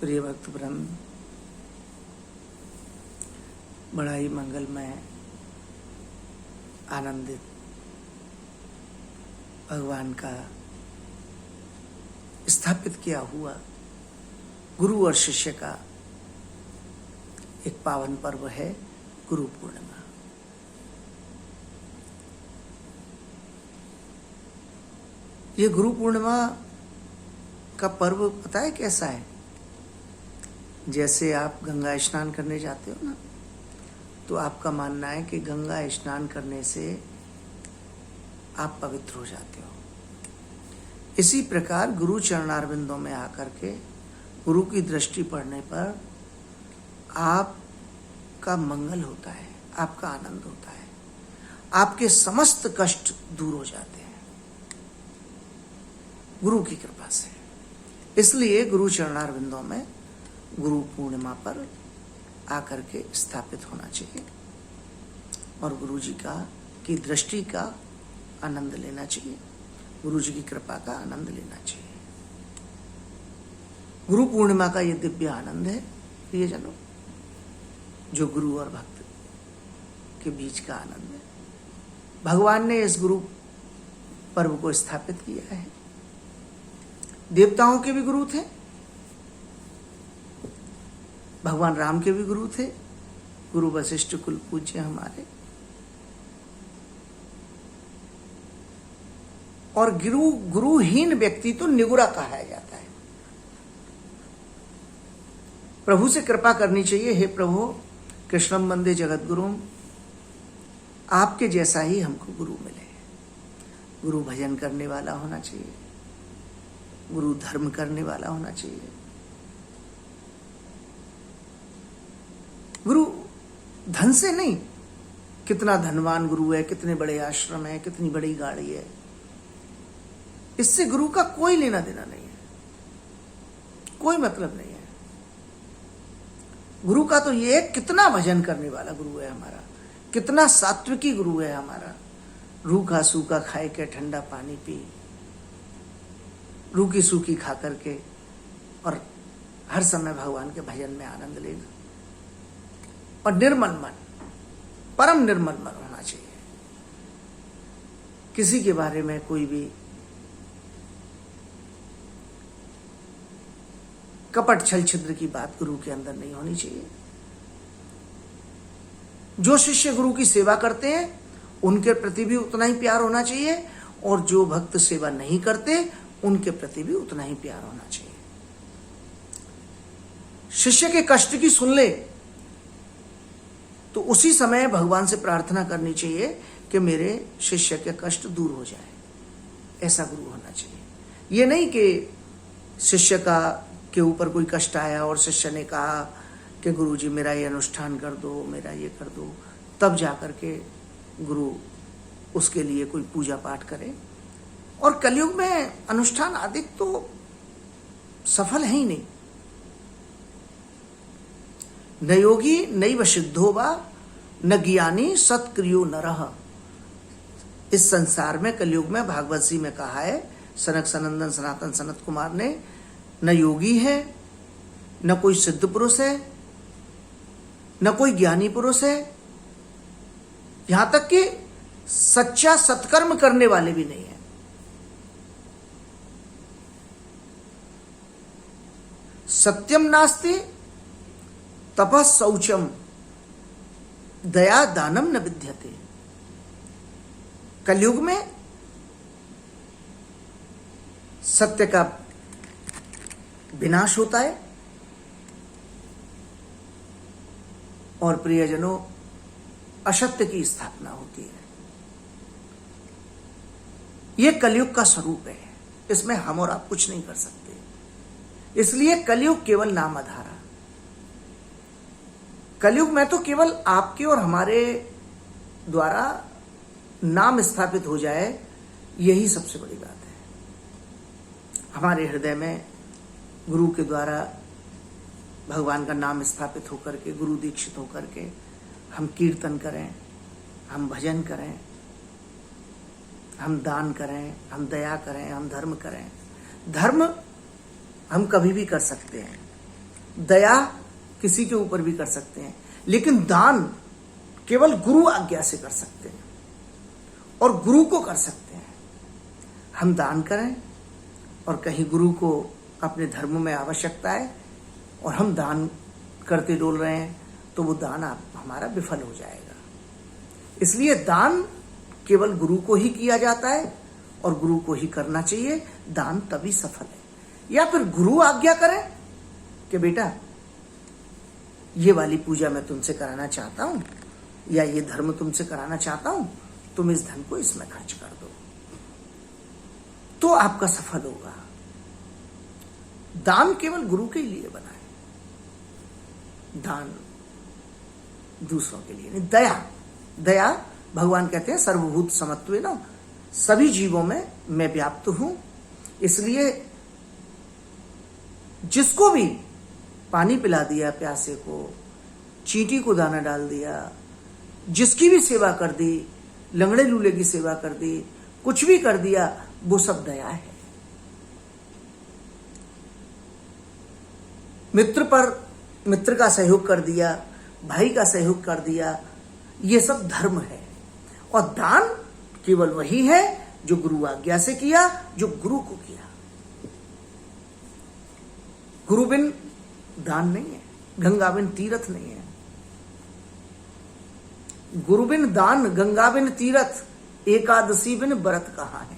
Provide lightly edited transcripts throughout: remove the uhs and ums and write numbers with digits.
प्रिय भक्त वृंद, बड़ा ही मंगलमय, आनंदित भगवान का स्थापित किया हुआ गुरु और शिष्य का एक पावन पर्व है गुरु पूर्णिमा। ये गुरु पूर्णिमा का पर्व पता है कैसा है? जैसे आप गंगा स्नान करने जाते हो ना, तो आपका मानना है कि गंगा स्नान करने से आप पवित्र हो जाते हो। इसी प्रकार गुरु चरणारविंदों में आकर के गुरु की दृष्टि पड़ने पर आपका मंगल होता है, आपका आनंद होता है, आपके समस्त कष्ट दूर हो जाते हैं गुरु की कृपा से। इसलिए गुरु चरणारविंदों में गुरु पूर्णिमा पर आकर के स्थापित होना चाहिए और गुरु जी की दृष्टि का आनंद लेना चाहिए, गुरु जी की कृपा का आनंद लेना चाहिए। गुरु पूर्णिमा का ये दिव्य आनंद है प्रियजनों, जो गुरु और भक्त के बीच का आनंद है। भगवान ने इस गुरु पर्व को स्थापित किया है। देवताओं के भी गुरु थे, भगवान राम के भी गुरु थे, गुरु वशिष्ठ कुल पूज्य हमारे। और गुरुहीन व्यक्ति तो निगुरा कहा जाता है। प्रभु से कृपा करनी चाहिए, हे प्रभु कृष्णम वंदे जगत गुरुम, आपके जैसा ही हमको गुरु मिले। गुरु भजन करने वाला होना चाहिए, गुरु धर्म करने वाला होना चाहिए। गुरु धन से नहीं, कितना धनवान गुरु है, कितने बड़े आश्रम है, कितनी बड़ी गाड़ी है, इससे गुरु का कोई लेना देना नहीं है, कोई मतलब नहीं है। गुरु का तो ये है कितना भजन करने वाला गुरु है हमारा, कितना सात्विकी गुरु है हमारा। रूखा सूखा खाए के ठंडा पानी पी, रूखी सूखी खा करके और हर समय भगवान के भजन में आनंद लेना और निर्मल मन, परम निर्मल मन होना चाहिए। किसी के बारे में कोई भी कपट छल छिद्र की बात गुरु के अंदर नहीं होनी चाहिए। जो शिष्य गुरु की सेवा करते हैं उनके प्रति भी उतना ही प्यार होना चाहिए, और जो भक्त सेवा नहीं करते उनके प्रति भी उतना ही प्यार होना चाहिए। शिष्य के कष्ट की सुन ले तो उसी समय भगवान से प्रार्थना करनी चाहिए कि मेरे शिष्य के कष्ट दूर हो जाए। ऐसा गुरु होना चाहिए। ये नहीं कि शिष्य के ऊपर कोई कष्ट आया और शिष्य ने कहा कि गुरु जी मेरा ये अनुष्ठान कर दो, मेरा ये कर दो, तब जाकर के गुरु उसके लिए कोई पूजा पाठ करे। और कलयुग में अनुष्ठान आदि तो सफल है ही नहीं। न योगी नैव सिद्धो वा न ज्ञानी सत्क्रियो नरः। इस संसार में कलयुग में भागवत जी में कहा है सनक सनंदन सनातन सनत कुमार ने, न योगी है, न कोई सिद्ध पुरुष है, न कोई ज्ञानी पुरुष है, यहां तक कि सच्चा सत्कर्म करने वाले भी नहीं है। सत्यम नास्ति तपः शौचम दया दानम न विद्यते। कलयुग में सत्य का विनाश होता है और प्रियजनों असत्य की स्थापना होती है। यह कलयुग का स्वरूप है, इसमें हम और आप कुछ नहीं कर सकते। इसलिए कलयुग केवल नाम आधारा। कलयुग में तो केवल आपके और हमारे द्वारा नाम स्थापित हो जाए, यही सबसे बड़ी बात है। हमारे हृदय में गुरु के द्वारा भगवान का नाम स्थापित होकर के, गुरु दीक्षित होकर के हम कीर्तन करें, हम भजन करें, हम दान करें, हम दया करें, हम धर्म करें। धर्म हम कभी भी कर सकते हैं, दया किसी के ऊपर भी कर सकते हैं, लेकिन दान केवल गुरु आज्ञा से कर सकते हैं और गुरु को कर सकते हैं। हम दान करें और कहीं गुरु को अपने धर्म में आवश्यकता है और हम दान करते डोल रहे हैं तो वो दान हमारा विफल हो जाएगा। इसलिए दान केवल गुरु को ही किया जाता है और गुरु को ही करना चाहिए, दान तभी सफल है। या फिर गुरु आज्ञा करे कि बेटा ये वाली पूजा मैं तुमसे कराना चाहता हूं या ये धर्म तुमसे कराना चाहता हूं, तुम इस धन को इसमें खर्च कर दो, तो आपका सफल होगा। दान केवल गुरु के लिए बना है, दान दूसरों के लिए नहीं। दया भगवान कहते हैं सर्वभूत समत्वेन, सभी जीवों में मैं व्याप्त हूं, इसलिए जिसको भी पानी पिला दिया प्यासे को, चींटी को दाना डाल दिया, जिसकी भी सेवा कर दी, लंगड़े लूले की सेवा कर दी, कुछ भी कर दिया, वो सब दया है। मित्र का सहयोग कर दिया, भाई का सहयोग कर दिया, ये सब धर्म है। और दान केवल वही है जो गुरु आज्ञा से किया, जो गुरु को किया। गुरु बिन दान नहीं है, गंगा बिन तीर्थ नहीं है। गुरु बिन दान, गंगा बिन तीर्थ, एकादशी बिन व्रत कहाँ है।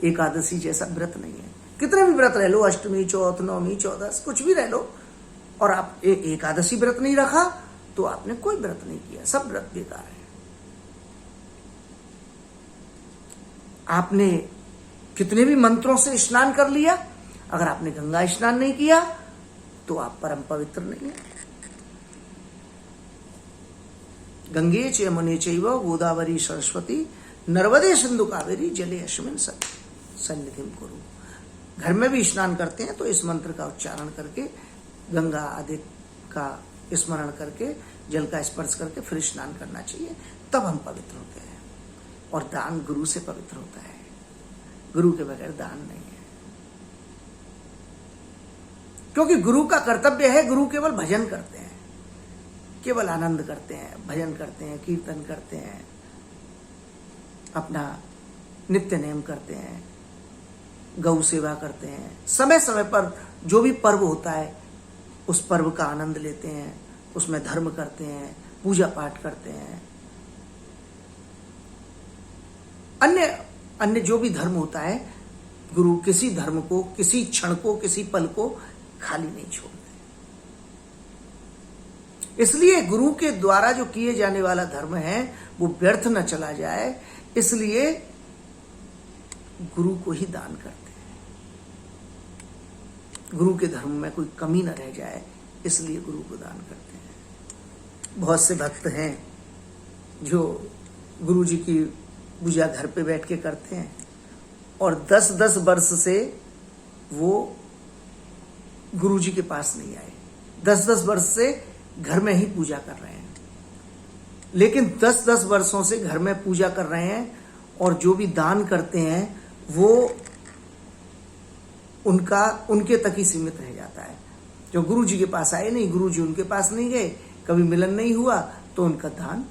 एकादशी जैसा व्रत नहीं है। कितने भी व्रत रह लो, अष्टमी, चौथ, नवमी, चौदस, कुछ भी रह लो, और आप एकादशी व्रत नहीं रखा तो आपने कोई व्रत नहीं किया, सब व्रत बेकार है। आपने कितने भी मंत्रों से स्नान कर लिया, अगर आपने गंगा स्नान नहीं किया तो आप परम पवित्र नहीं है। गंगे च यमुने चैव गोदावरी सरस्वती नर्मदे सिंधु कावेरी जले अस्मिन् सन्निधिं कुरु। घर में भी स्नान करते हैं तो इस मंत्र का उच्चारण करके, गंगा आदि का स्मरण करके, जल का स्पर्श करके फिर स्नान करना चाहिए, तब हम पवित्र होते हैं। और दान गुरु से पवित्र होता है, गुरु के बगैर दान नहीं है। क्योंकि गुरु का कर्तव्य है, गुरु केवल भजन करते हैं, केवल आनंद करते हैं, भजन करते हैं, कीर्तन करते हैं, अपना नित्य नेम करते हैं, गौ सेवा करते हैं, समय समय पर जो भी पर्व होता है उस पर्व का आनंद लेते हैं, उसमें धर्म करते हैं, पूजा पाठ करते हैं। अन्य जो भी धर्म होता है, गुरु किसी धर्म को, किसी क्षण को, किसी पल को खाली नहीं छोड़ते। इसलिए गुरु के द्वारा जो किए जाने वाला धर्म है वो व्यर्थ न चला जाए, इसलिए गुरु को ही दान करते हैं। गुरु के धर्म में कोई कमी न रह जाए, इसलिए गुरु को दान करते हैं। बहुत से भक्त हैं जो गुरु जी की पूजा घर पे बैठ के करते हैं और 10-10 वर्ष से वो गुरु जी के पास नहीं आए, 10-10 वर्ष से घर में ही पूजा कर रहे हैं। लेकिन 10-10 वर्षों से घर में पूजा कर रहे हैं और जो भी दान करते हैं वो उनके तक ही सीमित रह जाता है। जो गुरु जी के पास आए नहीं, गुरु जी उनके पास नहीं गए, कभी मिलन नहीं हुआ, तो उनका दान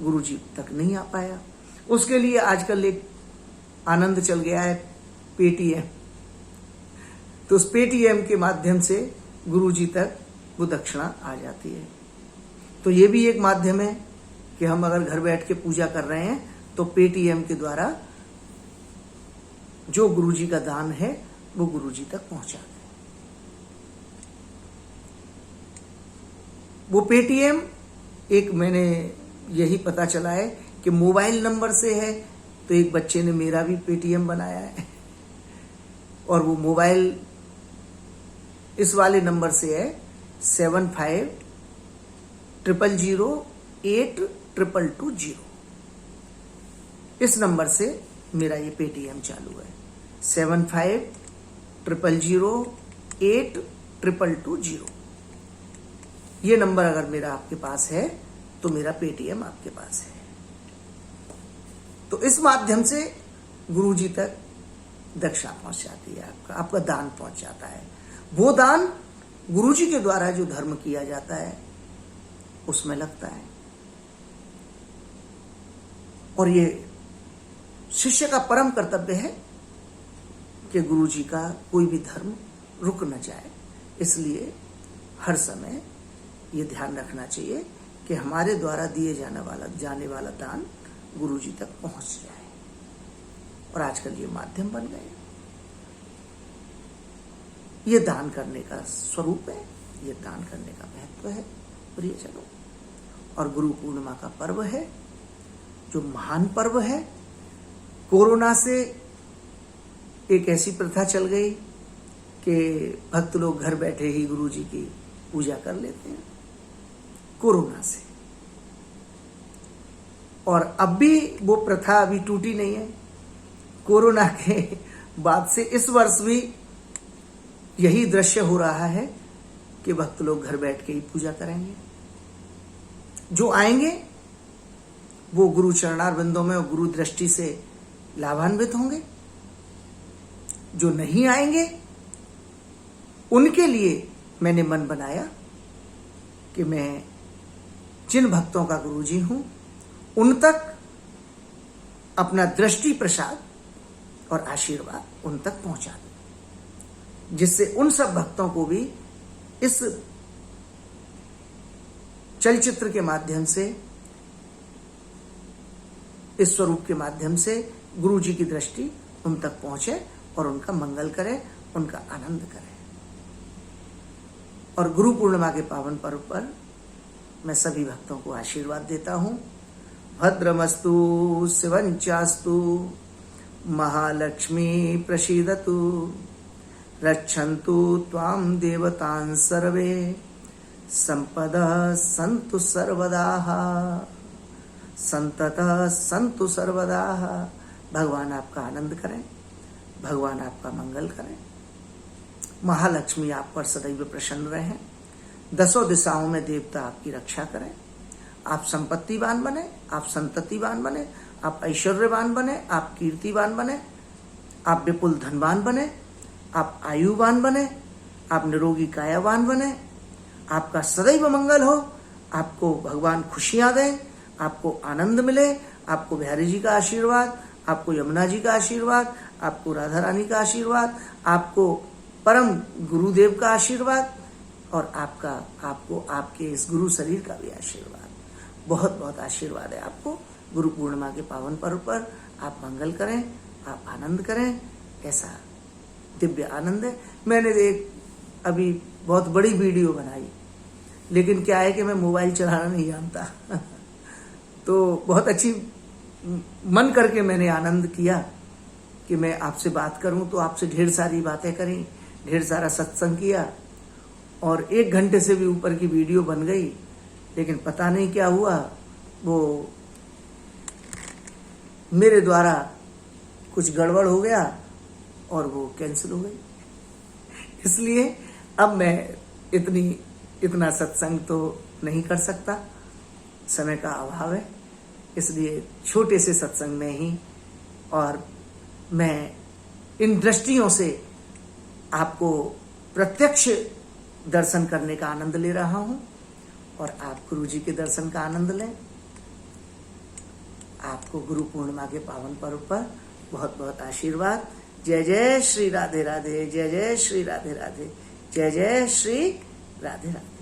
गुरु जी तक नहीं आ पाया। उसके लिए आजकल एक आनंद चल गया है, पेटीएम। तो उस पेटीएम के माध्यम से गुरु जी तक वो दक्षिणा आ जाती है। तो ये भी एक माध्यम है कि हम अगर घर बैठ के पूजा कर रहे हैं तो पेटीएम के द्वारा जो गुरु जी का दान है वो गुरु जी तक पहुंचा दें। वो पेटीएम एक मैंने यही पता चला है कि मोबाइल नंबर से है, तो एक बच्चे ने मेरा भी पेटीएम बनाया है और वो मोबाइल इस वाले नंबर से है 7500082220। इस नंबर से मेरा ये पेटीएम चालू है, 7500082220। ये नंबर अगर मेरा आपके पास है तो मेरा पेटीएम आपके पास है। तो इस माध्यम से गुरु जी तक दक्षिणा पहुंच जाती है, आपका दान पहुंच जाता है। वो दान गुरुजी के द्वारा जो धर्म किया जाता है उसमें लगता है। और ये शिष्य का परम कर्तव्य है कि गुरुजी का कोई भी धर्म रुक न जाए। इसलिए हर समय ये ध्यान रखना चाहिए कि हमारे द्वारा दिए जाने वाला दान गुरुजी तक पहुंच जाए। और आजकल ये माध्यम बन गए, ये दान करने का स्वरूप है, ये दान करने का महत्व है प्रियजनों। और गुरु पूर्णिमा का पर्व है जो महान पर्व है। कोरोना से एक ऐसी प्रथा चल गई कि भक्त लोग घर बैठे ही गुरुजी की पूजा कर लेते हैं कोरोना से। और अब भी वो प्रथा अभी टूटी नहीं है। कोरोना के बाद से इस वर्ष भी यही दृश्य हो रहा है कि भक्त लोग घर बैठ के ही पूजा करेंगे। जो आएंगे वो गुरु चरणारविंदों में और गुरु दृष्टि से लाभान्वित होंगे। जो नहीं आएंगे उनके लिए मैंने मन बनाया कि मैं जिन भक्तों का गुरुजी हूं उन तक अपना दृष्टि प्रसाद और आशीर्वाद उन तक पहुंचा दूं, जिससे उन सब भक्तों को भी इस चलचित्र के माध्यम से, इस स्वरूप के माध्यम से गुरुजी की दृष्टि उन तक पहुंचे और उनका मंगल करे, उनका आनंद करे। और गुरु पूर्णिमा के पावन पर्व पर मैं सभी भक्तों को आशीर्वाद देता हूं। भद्रमस्तु शिवंचास्तु महालक्ष्मी प्रसीदतु रक्षन्तु त्वां देवतान् सर्वे संपदः सन्तु सर्वदाः संततः सन्तु सर्वदाः। भगवान आपका आनंद करें, भगवान आपका मंगल करें, महालक्ष्मी आप पर सदैव प्रसन्न रहें, दसों दिशाओं में देवता आपकी रक्षा करें, आप संपत्तिवान बने, आप संततिवान बने, आप ऐश्वर्यवान बने, आप कीर्तिवान बने, आप विपुल धनवान बने, आप आयुवान बने, आप निरोगी कायावान बने, आपका सदैव मंगल हो, आपको भगवान खुशियां दें, आपको आनंद मिले, आपको बिहारी जी का आशीर्वाद, आपको यमुना जी का आशीर्वाद, आपको राधा रानी का आशीर्वाद, आपको परम गुरुदेव का आशीर्वाद और आपको आपके इस गुरु शरीर का भी आशीर्वाद। बहुत बहुत आशीर्वाद है आपको। गुरु पूर्णिमा के पावन पर्व पर आप मंगल करें, आप आनंद करें, ऐसा दिव्य आनंद है। मैंने अभी बहुत बड़ी वीडियो बनाई, लेकिन क्या है कि मैं मोबाइल चलाना नहीं जानता तो बहुत अच्छी मन करके मैंने आनंद किया कि मैं आपसे बात करूं, तो आपसे ढेर सारी बातें करी, ढेर सारा सत्संग किया और 1 घंटे से भी ऊपर की वीडियो बन गई। लेकिन पता नहीं क्या हुआ, वो मेरे द्वारा कुछ गड़बड़ हो गया और वो कैंसिल हो गई। इसलिए अब मैं इतना सत्संग तो नहीं कर सकता, समय का अभाव है। इसलिए छोटे से सत्संग में ही और मैं इन दृष्टियों से आपको प्रत्यक्ष दर्शन करने का आनंद ले रहा हूं और आप गुरुजी के दर्शन का आनंद लें। आपको गुरु पूर्णिमा के पावन पर्व पर बहुत बहुत आशीर्वाद। जय जय श्री राधे राधे, जय जय श्री राधे राधे, जय जय श्री राधे राधे।